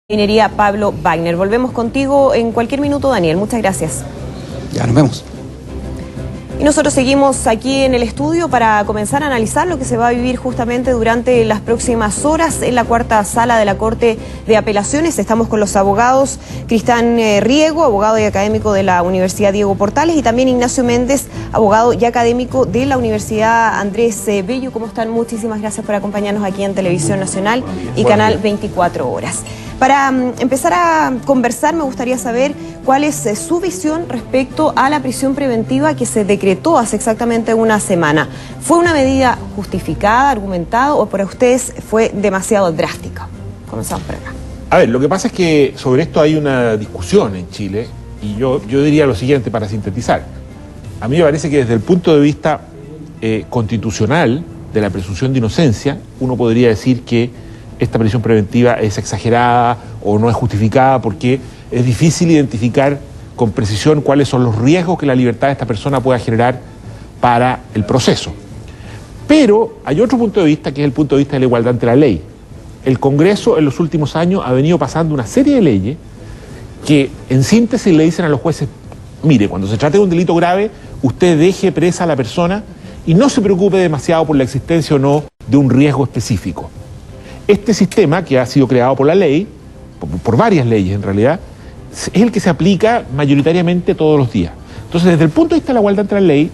Minería Pablo Wagner. Volvemos contigo en cualquier minuto, Daniel. Muchas gracias. Ya nos vemos. Y nosotros seguimos aquí en el estudio para comenzar a analizar lo que se va a vivir justamente durante las próximas horas en la cuarta sala de la Corte de Apelaciones. Estamos con los abogados Cristian Riego, abogado y académico de la Universidad Diego Portales, y también Ignacio Méndez, abogado y académico de la Universidad Andrés Bello. ¿Cómo están? Muchísimas gracias por acompañarnos aquí en Televisión Nacional y Canal 24 Horas. Para empezar a conversar, me gustaría saber cuál es su visión respecto a la prisión preventiva que se decretó hace exactamente una semana. ¿Fue una medida justificada, argumentada, o para ustedes fue demasiado drástica? Comenzamos por acá. A ver, lo que pasa es que sobre esto hay una discusión en Chile, y yo diría lo siguiente para sintetizar. A mí me parece que desde el punto de vista constitucional de la presunción de inocencia, uno podría decir que esta prisión preventiva es exagerada o no es justificada porque es difícil identificar con precisión cuáles son los riesgos que la libertad de esta persona pueda generar para el proceso. Pero hay otro punto de vista que es el punto de vista de la igualdad ante la ley. El Congreso en los últimos años ha venido pasando una serie de leyes que en síntesis le dicen a los jueces: mire, cuando se trate de un delito grave, usted deje presa a la persona y no se preocupe demasiado por la existencia o no de un riesgo específico. Este sistema, que ha sido creado por la ley, por varias leyes en realidad, es el que se aplica mayoritariamente todos los días. Entonces, desde el punto de vista de la igualdad ante la ley,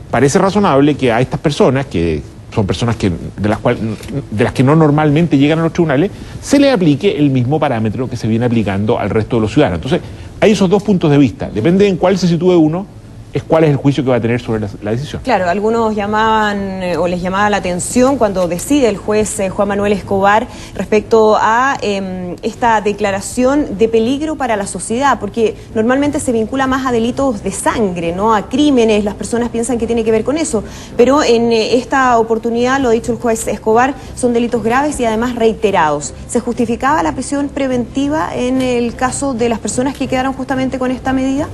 parece razonable que a estas personas, que son personas de las que no normalmente llegan a los tribunales, se les aplique el mismo parámetro que se viene aplicando al resto de los ciudadanos. Entonces, hay esos dos puntos de vista. Depende en cuál se sitúe uno, es cuál es el juicio que va a tener sobre la decisión. Claro, algunos llamaban o les llamaba la atención cuando decide el juez Juan Manuel Escobar respecto a esta declaración de peligro para la sociedad, porque normalmente se vincula más a delitos de sangre, ¿no? A crímenes, las personas piensan que tiene que ver con eso, pero en esta oportunidad, lo ha dicho el juez Escobar, son delitos graves y además reiterados. ¿Se justificaba la prisión preventiva en el caso de las personas que quedaron justamente con esta medida?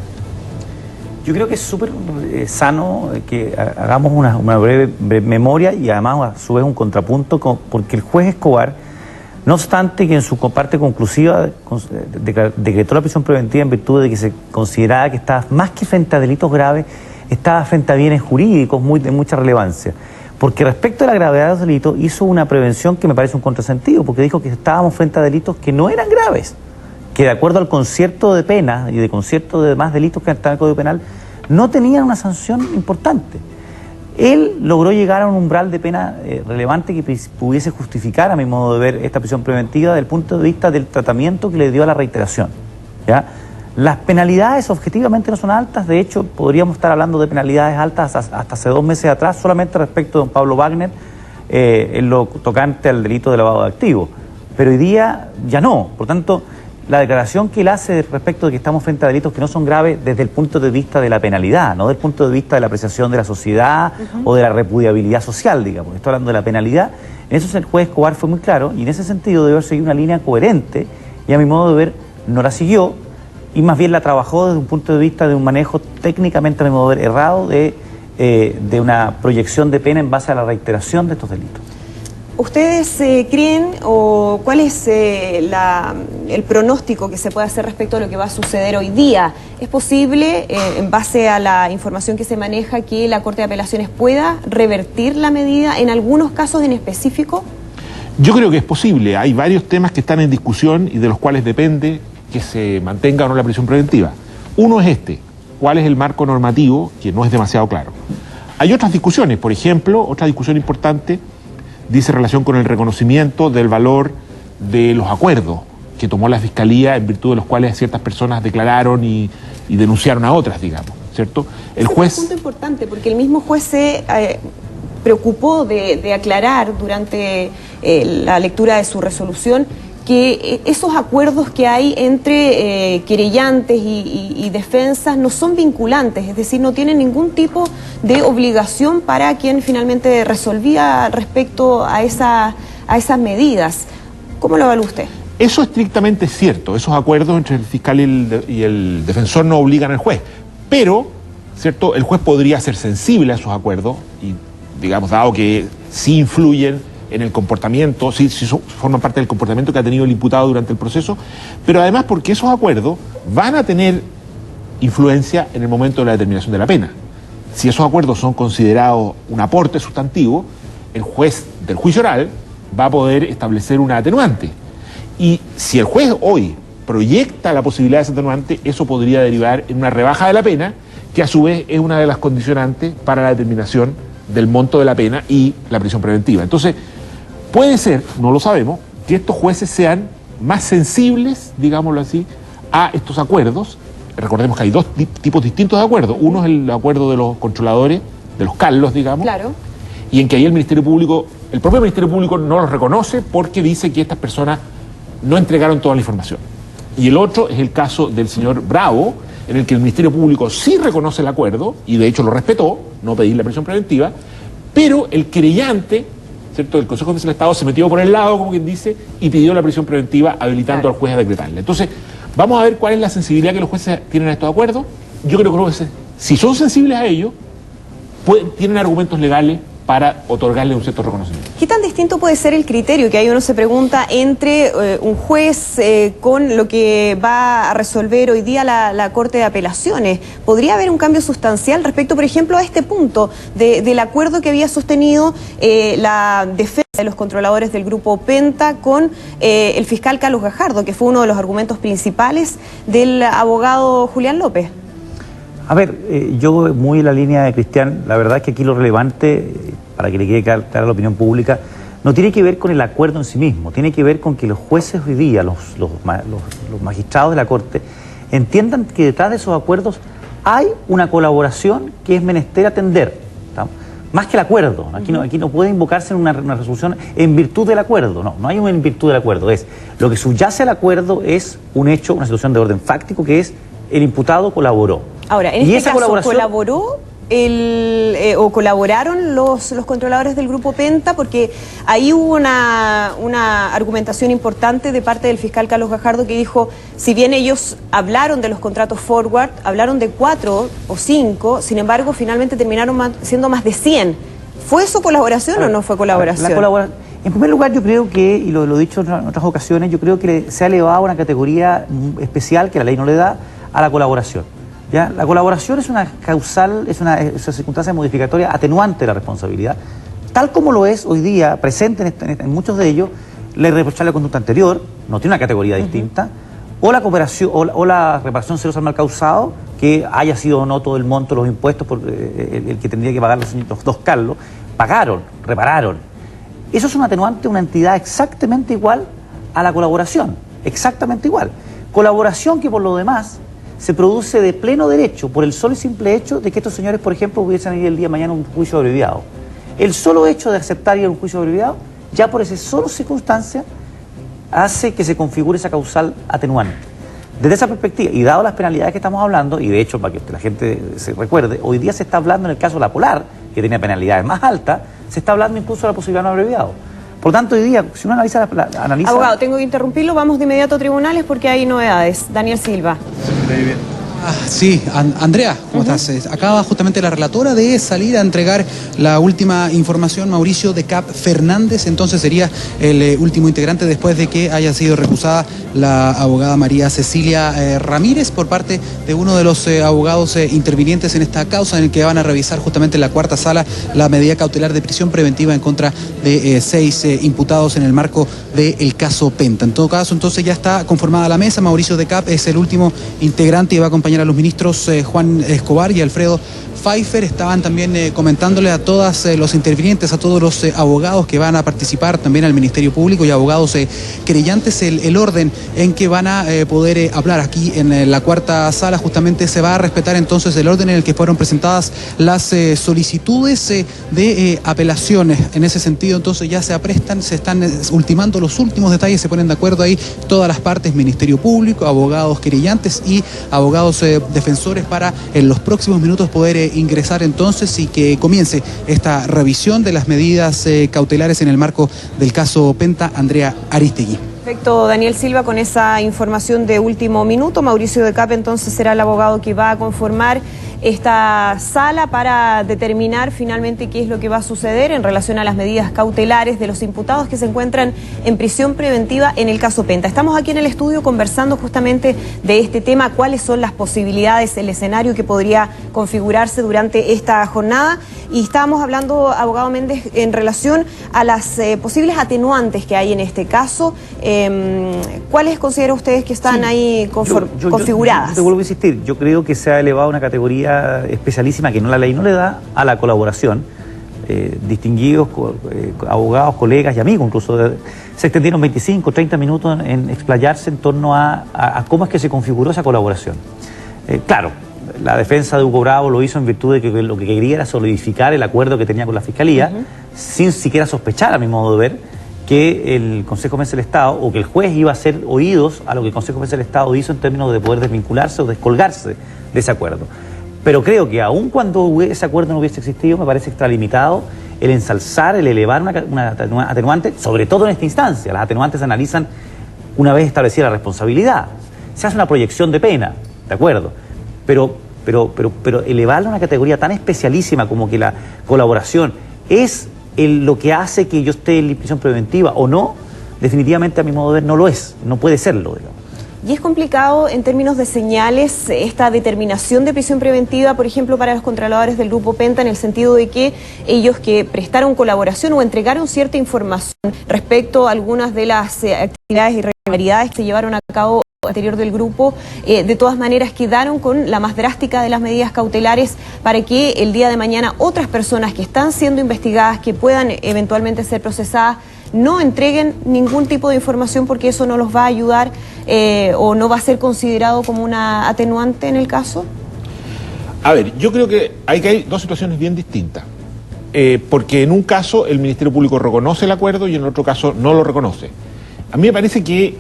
Yo creo que es súper sano que hagamos una breve memoria y además a su vez un contrapunto, porque el juez Escobar, no obstante que en su parte conclusiva decretó la prisión preventiva en virtud de que se consideraba que estaba más que frente a delitos graves, estaba frente a bienes jurídicos de mucha relevancia. Porque respecto a la gravedad de los delitos hizo una prevención que me parece un contrasentido, porque dijo que estábamos frente a delitos que no eran graves, que de acuerdo al concierto de penas y de concierto de demás delitos que está en el Código Penal, no tenían una sanción importante. Él logró llegar a un umbral de pena relevante que pudiese justificar, a mi modo de ver, esta prisión preventiva desde el punto de vista del tratamiento que le dio a la reiteración, ¿ya? Las penalidades objetivamente no son altas, de hecho podríamos estar hablando de penalidades altas hasta hace 2 meses atrás, solamente respecto a don Pablo Wagner, en lo tocante al delito de lavado de activos, pero hoy día ya no. Por tanto, la declaración que él hace respecto de que estamos frente a delitos que no son graves desde el punto de vista de la penalidad, no desde el punto de vista de la apreciación de la sociedad o de la repudiabilidad social, digamos. Estoy hablando de la penalidad. En eso el juez Escobar fue muy claro y en ese sentido debe haber seguido una línea coherente y a mi modo de ver no la siguió y más bien la trabajó desde un punto de vista de un manejo técnicamente, a mi modo de ver, errado de una proyección de pena en base a la reiteración de estos delitos. ¿Ustedes creen o cuál es el pronóstico que se puede hacer respecto a lo que va a suceder hoy día? ¿Es posible, en base a la información que se maneja, que la Corte de Apelaciones pueda revertir la medida en algunos casos en específico? Yo creo que es posible. Hay varios temas que están en discusión y de los cuales depende que se mantenga o no la prisión preventiva. Uno es este: ¿cuál es el marco normativo? Que no es demasiado claro. Hay otras discusiones, por ejemplo, otra discusión importante dice relación con el reconocimiento del valor de los acuerdos que tomó la Fiscalía en virtud de los cuales ciertas personas declararon y denunciaron a otras, digamos, ¿cierto? El juez... Es un punto importante porque el mismo juez se preocupó de aclarar durante la lectura de su resolución que esos acuerdos que hay entre querellantes y defensas no son vinculantes, es decir, no tienen ningún tipo de obligación para quien finalmente resolvía respecto a esas medidas. ¿Cómo lo evalúa usted? Eso estrictamente es cierto, esos acuerdos entre el fiscal y el defensor no obligan al juez, pero, ¿cierto?, el juez podría ser sensible a esos acuerdos y, digamos, dado que sí influyen en el comportamiento, si forman parte del comportamiento que ha tenido el imputado durante el proceso, pero además porque esos acuerdos van a tener influencia en el momento de la determinación de la pena. Si esos acuerdos son considerados un aporte sustantivo, el juez del juicio oral va a poder establecer una atenuante. Y si el juez hoy proyecta la posibilidad de esa atenuante, eso podría derivar en una rebaja de la pena, que a su vez es una de las condicionantes para la determinación del monto de la pena y la prisión preventiva. Entonces, puede ser, no lo sabemos, que estos jueces sean más sensibles, digámoslo así, a estos acuerdos. Recordemos que hay dos tipos distintos de acuerdos. Uno es el acuerdo de los controladores, de los Carlos, digamos. Claro. Y en que ahí el Ministerio Público, el propio Ministerio Público no los reconoce porque dice que estas personas no entregaron toda la información. Y el otro es el caso del señor Bravo, en el que el Ministerio Público sí reconoce el acuerdo, y de hecho lo respetó, no pedir la prisión preventiva, pero el querellante, ¿cierto?, del Consejo General del Estado se metió por el lado, como quien dice, y pidió la prisión preventiva habilitando al juez a decretarla. Entonces, vamos a ver cuál es la sensibilidad que los jueces tienen a estos acuerdos. Yo creo que los jueces, si son sensibles a ello, tienen argumentos legales para otorgarle un cierto reconocimiento. ¿Qué tan distinto puede ser el criterio que ahí uno se pregunta entre un juez con lo que va a resolver hoy día la Corte de Apelaciones? ¿Podría haber un cambio sustancial respecto, por ejemplo, a este punto del acuerdo que había sostenido la defensa de los controladores del Grupo Penta con el fiscal Carlos Gajardo, que fue uno de los argumentos principales del abogado Julián López? A ver, yo muy en la línea de Cristian, la verdad es que aquí lo relevante, para que le quede clara la opinión pública, no tiene que ver con el acuerdo en sí mismo, tiene que ver con que los jueces hoy día, los magistrados de la Corte, entiendan que detrás de esos acuerdos hay una colaboración que es menester atender, ¿tá? Más que el acuerdo. Aquí no puede invocarse en una resolución en virtud del acuerdo, no hay un en virtud del acuerdo, es lo que subyace al acuerdo es un hecho, una situación de orden fáctico que es el imputado colaboró. Ahora, en este caso, ¿colaboró o colaboraron los controladores del Grupo Penta? Porque ahí hubo una argumentación importante de parte del fiscal Carlos Gajardo que dijo, si bien ellos hablaron de los contratos forward, hablaron de 4 o 5, sin embargo, finalmente terminaron siendo más de 100. ¿Fue eso colaboración o no fue colaboración? En primer lugar, yo creo que, y lo he dicho en otras ocasiones, yo creo que se ha elevado a una categoría especial que la ley no le da a la colaboración. ¿Ya? La colaboración es una causal, es una circunstancia modificatoria atenuante de la responsabilidad, tal como lo es hoy día, presente en muchos de ellos, la irreprochable conducta anterior, no tiene una categoría distinta, o la cooperación, o la reparación celosa al mal causado, que haya sido o no todo el monto de los impuestos por el que tendría que pagar los dos Carlos, pagaron, repararon. Eso es un atenuante, una entidad exactamente igual a la colaboración, exactamente igual. Colaboración que por lo demás se produce de pleno derecho por el solo y simple hecho de que estos señores, por ejemplo, hubiesen ido el día de mañana a un juicio abreviado. El solo hecho de aceptar ir a un juicio abreviado, ya por esa sola circunstancia, hace que se configure esa causal atenuante. Desde esa perspectiva, y dado las penalidades que estamos hablando, y de hecho, para que la gente se recuerde, hoy día se está hablando en el caso de la Polar, que tenía penalidades más altas, se está hablando incluso de la posibilidad de un abreviado. Por tanto, hoy día, si uno analiza... Abogado, tengo que interrumpirlo, vamos de inmediato a tribunales porque hay novedades. Daniel Silva. Sí, Andrea, ¿cómo estás? Acaba justamente la relatora de salir a entregar la última información, Mauricio de Cap Fernández, entonces sería el último integrante después de que haya sido recusada la abogada María Cecilia Ramírez por parte de uno de los abogados intervinientes en esta causa, en el que van a revisar justamente en la cuarta sala la medida cautelar de prisión preventiva en contra de 6 imputados en el marco del caso Penta. En todo caso, entonces ya está conformada la mesa, Mauricio de Cap es el último integrante y va a acompañar a los ministros Juan Escobar y Alfredo Pfeiffer. Estaban también comentándole a todos los intervinientes, a todos los abogados que van a participar, también al Ministerio Público y abogados querellantes, el orden en que van a poder hablar aquí en la cuarta sala. Justamente se va a respetar entonces el orden en el que fueron presentadas las solicitudes de apelaciones. En ese sentido, entonces ya se aprestan, se están ultimando los últimos detalles, se ponen de acuerdo ahí todas las partes, Ministerio Público, abogados querellantes y abogados defensores, para en los próximos minutos poder ingresar entonces y que comience esta revisión de las medidas cautelares en el marco del caso Penta. Andrea Aristegui. Perfecto, Daniel Silva, con esa información de último minuto. Mauricio de Cap entonces será el abogado que va a conformar esta sala para determinar finalmente qué es lo que va a suceder en relación a las medidas cautelares de los imputados que se encuentran en prisión preventiva en el caso Penta. Estamos aquí en el estudio conversando justamente de este tema, cuáles son las posibilidades, el escenario que podría configurarse durante esta jornada, y estábamos hablando, abogado Méndez, en relación a las posibles atenuantes que hay en este caso. ¿Cuáles consideran ustedes que están ahí configuradas? Yo te vuelvo a insistir, yo creo que se ha elevado a una categoría especialísima que la ley no le da a la colaboración. Distinguidos abogados, colegas y amigos incluso se extendieron 25, 30 minutos en explayarse en torno a cómo es que se configuró esa colaboración. Claro, la defensa de Hugo Bravo lo hizo en virtud de que lo que quería era solidificar el acuerdo que tenía con la Fiscalía, sin siquiera sospechar, a mi modo de ver, que el Consejo Forense del Estado o que el juez iba a hacer oídos a lo que el Consejo Forense del Estado hizo en términos de poder desvincularse o descolgarse de ese acuerdo. Pero creo que aun cuando ese acuerdo no hubiese existido, me parece extralimitado el ensalzar, el elevar una atenuante, sobre todo en esta instancia. Las atenuantes se analizan una vez establecida la responsabilidad. Se hace una proyección de pena, ¿de acuerdo? Pero elevarla a una categoría tan especialísima como que la colaboración es lo que hace que yo esté en prisión preventiva o no, definitivamente a mi modo de ver no lo es, no puede serlo, digamos. Y es complicado en términos de señales esta determinación de prisión preventiva, por ejemplo, para los controladores del Grupo Penta, en el sentido de que ellos que prestaron colaboración o entregaron cierta información respecto a algunas de las actividades y irregularidades que se llevaron a cabo al interior del grupo, de todas maneras quedaron con la más drástica de las medidas cautelares para que el día de mañana otras personas que están siendo investigadas, que puedan eventualmente ser procesadas, no entreguen ningún tipo de información, porque eso no los va a ayudar o no va a ser considerado como una atenuante en el caso? A ver, yo creo que hay dos situaciones bien distintas. Porque en un caso el Ministerio Público reconoce el acuerdo y en otro caso no lo reconoce. A mí me parece que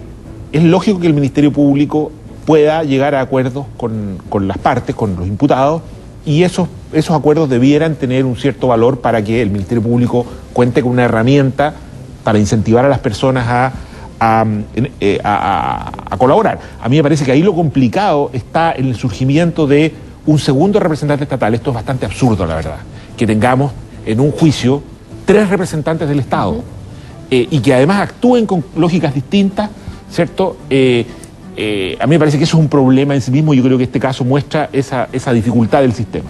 es lógico que el Ministerio Público pueda llegar a acuerdos con las partes, con los imputados, y esos acuerdos debieran tener un cierto valor para que el Ministerio Público cuente con una herramienta para incentivar a las personas a colaborar. A mí me parece que ahí lo complicado está en el surgimiento de un segundo representante estatal. Esto es bastante absurdo, la verdad, que tengamos en un juicio 3 representantes del Estado y que además actúen con lógicas distintas, ¿cierto? A mí me parece que eso es un problema en sí mismo. Yo creo que este caso muestra esa dificultad del sistema.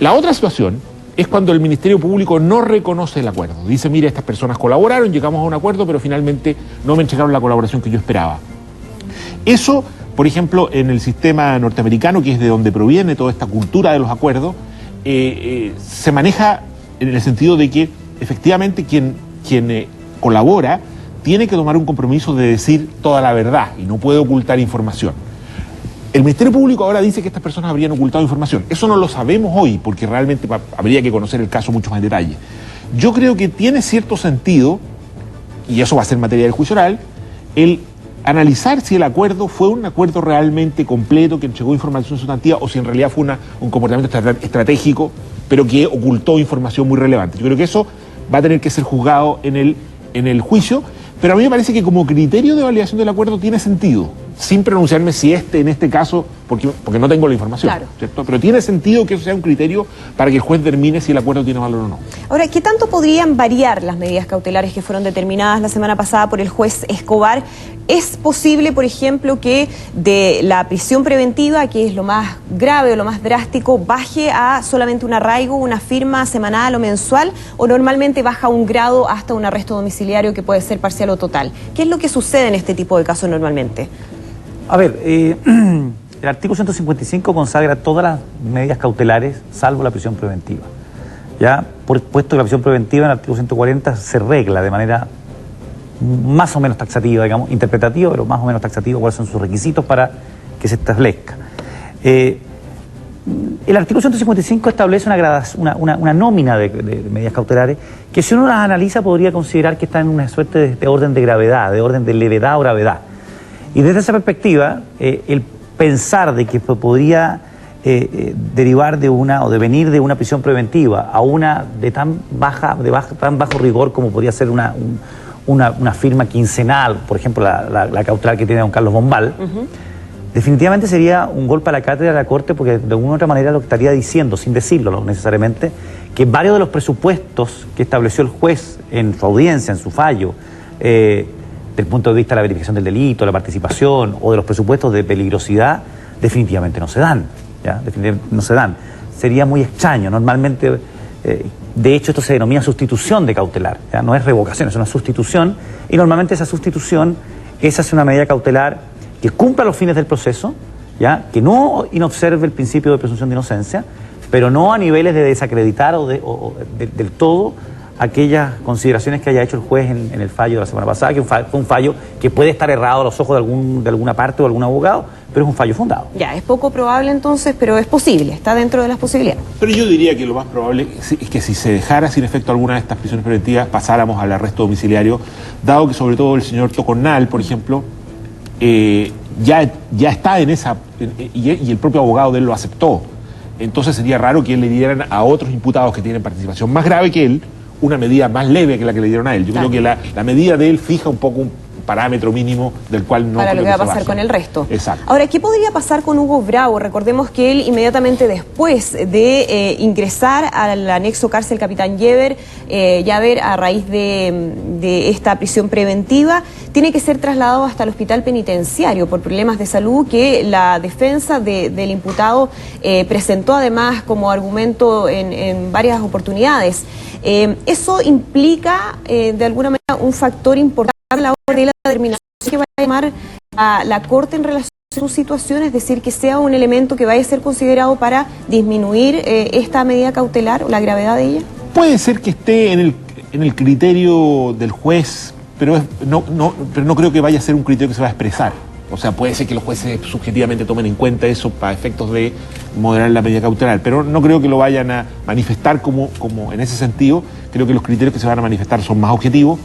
La otra situación es cuando el Ministerio Público no reconoce el acuerdo. Dice, mire, estas personas colaboraron, llegamos a un acuerdo, pero finalmente no me entregaron la colaboración que yo esperaba. Eso, por ejemplo, en el sistema norteamericano, que es de donde proviene toda esta cultura de los acuerdos, se maneja en el sentido de que efectivamente quien colabora tiene que tomar un compromiso de decir toda la verdad y no puede ocultar información. El Ministerio Público ahora dice que estas personas habrían ocultado información. Eso no lo sabemos hoy, porque realmente habría que conocer el caso mucho más en detalle. Yo creo que tiene cierto sentido, y eso va a ser materia del juicio oral, el analizar si el acuerdo fue un acuerdo realmente completo, que entregó información sustantiva, o si en realidad fue un comportamiento estratégico, pero que ocultó información muy relevante. Yo creo que eso va a tener que ser juzgado en el juicio, pero a mí me parece que como criterio de validación del acuerdo tiene sentido, sin pronunciarme si en este caso, porque no tengo la información, claro, ¿cierto? Pero tiene sentido que eso sea un criterio para que el juez determine si el acuerdo tiene valor o no. Ahora, ¿qué tanto podrían variar las medidas cautelares que fueron determinadas la semana pasada por el juez Escobar? ¿Es posible, por ejemplo, que de la prisión preventiva, que es lo más grave o lo más drástico, baje a solamente un arraigo, una firma semanal o mensual, o normalmente baja un grado hasta un arresto domiciliario que puede ser parcial o total? ¿Qué es lo que sucede en este tipo de casos normalmente? A ver, el artículo 155 consagra todas las medidas cautelares, salvo la prisión preventiva. Ya, puesto que la prisión preventiva en el artículo 140 se regla de manera más o menos taxativa, digamos, interpretativa, pero más o menos taxativa, cuáles son sus requisitos para que se establezca. El artículo 155 establece una nómina de medidas cautelares que, si uno las analiza, podría considerar que están en una suerte de orden de gravedad, de orden de levedad o gravedad. Y desde esa perspectiva, el pensar de que podría derivar de o devenir de una prisión preventiva a una de tan bajo rigor como podría ser una firma quincenal, por ejemplo, la cautelar que tiene don Carlos Bombal, definitivamente sería un golpe a la cátedra de la Corte, porque de alguna u otra manera lo que estaría diciendo, sin decirlo necesariamente, que varios de los presupuestos que estableció el juez en su audiencia, en su fallo, del punto de vista de la verificación del delito, la participación o de los presupuestos de peligrosidad, definitivamente no se dan, ¿ya? Definitivamente no se dan. Sería muy extraño, normalmente, de hecho esto se denomina sustitución de cautelar, ¿ya? No es revocación, es una sustitución, y normalmente esa sustitución es hacer una medida cautelar que cumpla los fines del proceso, ¿ya? Que no inobserve el principio de presunción de inocencia, pero no a niveles de desacreditar del todo aquellas consideraciones que haya hecho el juez en el fallo de la semana pasada, que fue un fallo que puede estar errado a los ojos de alguna parte o algún abogado, pero es un fallo fundado. Ya, es poco probable entonces, pero es posible, está dentro de las posibilidades. Pero yo diría que lo más probable es que si se dejara sin efecto alguna de estas prisiones preventivas, pasáramos al arresto domiciliario, dado que sobre todo el señor Tocornal, por ejemplo, ya está en esa, y el propio abogado de él lo aceptó. Entonces sería raro que él le dieran a otros imputados que tienen participación más grave que él una medida más leve que la que le dieron a él. Yo creo que la medida de él fija un poco un parámetro mínimo del cual no... Para lo que va a pasar con el resto. Exacto. Ahora, ¿qué podría pasar con Hugo Bravo? Recordemos que él inmediatamente después de ingresar al anexo cárcel Capitán Llaver, a raíz de esta prisión preventiva, tiene que ser trasladado hasta el hospital penitenciario por problemas de salud que la defensa del imputado presentó además como argumento en varias oportunidades. Eso implica de alguna manera un factor importante a la hora de la determinación que va a tomar a la Corte en relación a su situación, es decir, que sea un elemento que vaya a ser considerado para disminuir esta medida cautelar o la gravedad de ella. Puede ser que esté en el criterio del juez, pero no creo que vaya a ser un criterio que se va a expresar. O sea, puede ser que los jueces subjetivamente tomen en cuenta eso para efectos de moderar la medida cautelar, pero no creo que lo vayan a manifestar como en ese sentido. Creo que los criterios que se van a manifestar son más objetivos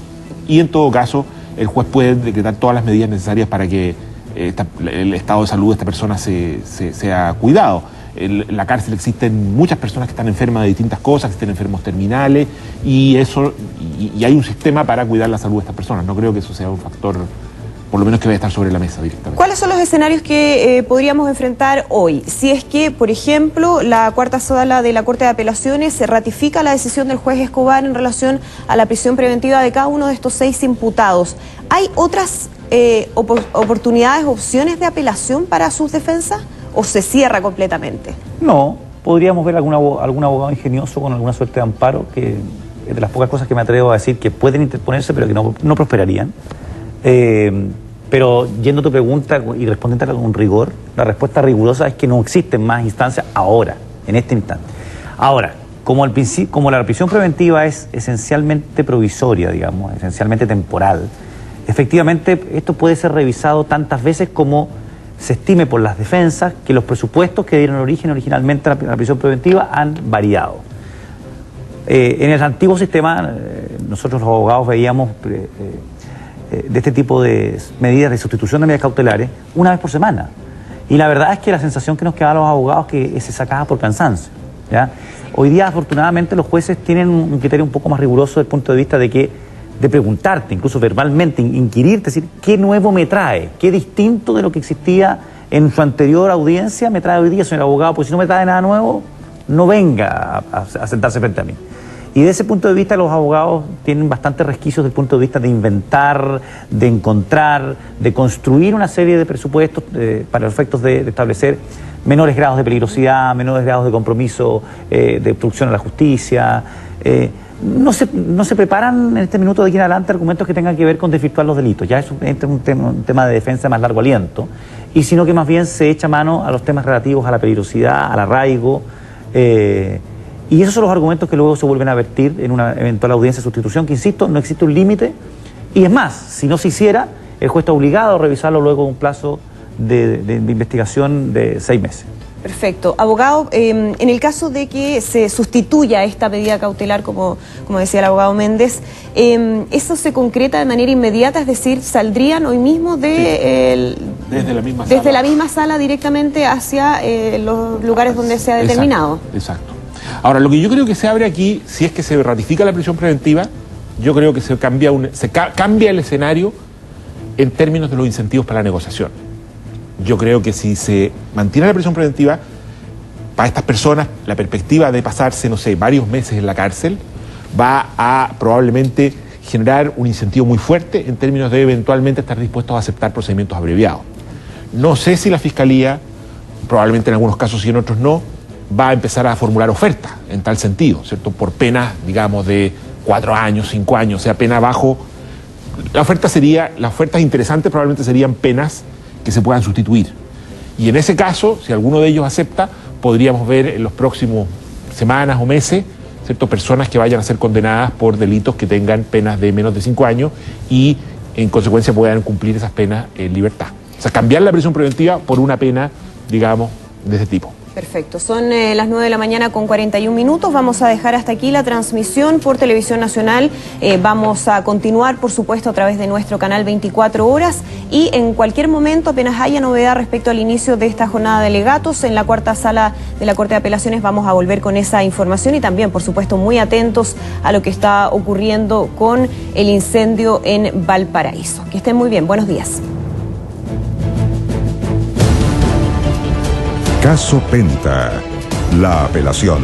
y en todo caso el juez puede decretar todas las medidas necesarias para que el estado de salud de esta persona sea cuidado. En la cárcel existen muchas personas que están enfermas de distintas cosas, que están enfermos terminales y hay un sistema para cuidar la salud de estas personas. No creo que eso sea un factor, por lo menos, que vaya a estar sobre la mesa directamente. ¿Cuáles son los escenarios que podríamos enfrentar hoy? Si es que, por ejemplo, la cuarta sala de la Corte de Apelaciones se ratifica la decisión del juez Escobar en relación a la prisión preventiva de cada uno de estos 6 imputados, ¿hay otras oportunidades, opciones de apelación para sus defensas o se cierra completamente? No, podríamos ver algún abogado ingenioso con alguna suerte de amparo, que es de las pocas cosas que me atrevo a decir que pueden interponerse pero que no prosperarían. Pero yendo a tu pregunta y respondiendo con rigor, la respuesta rigurosa es que no existen más instancias ahora, en este instante. Ahora, como la prisión preventiva es esencialmente provisoria, digamos, esencialmente temporal, efectivamente esto puede ser revisado tantas veces como se estime por las defensas que los presupuestos que dieron origen originalmente a la prisión preventiva han variado. En el antiguo sistema, nosotros los abogados veíamos de este tipo de medidas de sustitución de medidas cautelares una vez por semana. Y la verdad es que la sensación que nos quedaba a los abogados que se sacaba por cansancio, ¿ya? Hoy día, afortunadamente, los jueces tienen un criterio un poco más riguroso desde el punto de vista de preguntarte, incluso verbalmente, inquirirte, decir, ¿qué nuevo me trae? ¿Qué distinto de lo que existía en su anterior audiencia me trae hoy día, señor abogado? Pues si no me trae nada nuevo, no venga a sentarse frente a mí. Y de ese punto de vista los abogados tienen bastantes resquicios desde el punto de vista de inventar, de encontrar, de construir una serie de presupuestos para los efectos de establecer menores grados de peligrosidad, menores grados de compromiso, de obstrucción a la justicia. No se preparan en este minuto de aquí en adelante argumentos que tengan que ver con desvirtuar los delitos. Ya es un tema de defensa de más largo aliento. Y sino que más bien se echa mano a los temas relativos a la peligrosidad, al arraigo. Y esos son los argumentos que luego se vuelven a vertir en una eventual audiencia de sustitución, que insisto, no existe un límite. Y es más, si no se hiciera, el juez está obligado a revisarlo luego de un plazo de investigación de 6 meses. Perfecto. Abogado, en el caso de que se sustituya esta medida cautelar, como decía el abogado Méndez, ¿eso se concreta de manera inmediata? Es decir, ¿saldrían hoy mismo desde la misma sala directamente hacia los lugares donde se ha determinado? Exacto. Ahora, lo que yo creo que se abre aquí, si es que se ratifica la prisión preventiva, yo creo que cambia el escenario en términos de los incentivos para la negociación. Yo creo que si se mantiene la prisión preventiva, para estas personas la perspectiva de pasarse, no sé, varios meses en la cárcel va a probablemente generar un incentivo muy fuerte en términos de eventualmente estar dispuestos a aceptar procedimientos abreviados. No sé si la Fiscalía, probablemente en algunos casos y en otros no, va a empezar a formular ofertas en tal sentido, ¿cierto? Por penas, digamos, de 4 años, 5 años, o sea, pena bajo. Las ofertas interesantes probablemente serían penas que se puedan sustituir. Y en ese caso, si alguno de ellos acepta, podríamos ver en los próximos semanas o meses, ¿cierto?, personas que vayan a ser condenadas por delitos que tengan penas de menos de 5 años y en consecuencia puedan cumplir esas penas en libertad. O sea, cambiar la prisión preventiva por una pena, digamos, de ese tipo. Perfecto, son las 9 de la mañana con 41 minutos, vamos a dejar hasta aquí la transmisión por Televisión Nacional, vamos a continuar por supuesto a través de nuestro canal 24 horas y en cualquier momento apenas haya novedad respecto al inicio de esta jornada de alegatos en la cuarta sala de la Corte de Apelaciones vamos a volver con esa información y también por supuesto muy atentos a lo que está ocurriendo con el incendio en Valparaíso. Que estén muy bien, buenos días. Caso Penta, la apelación.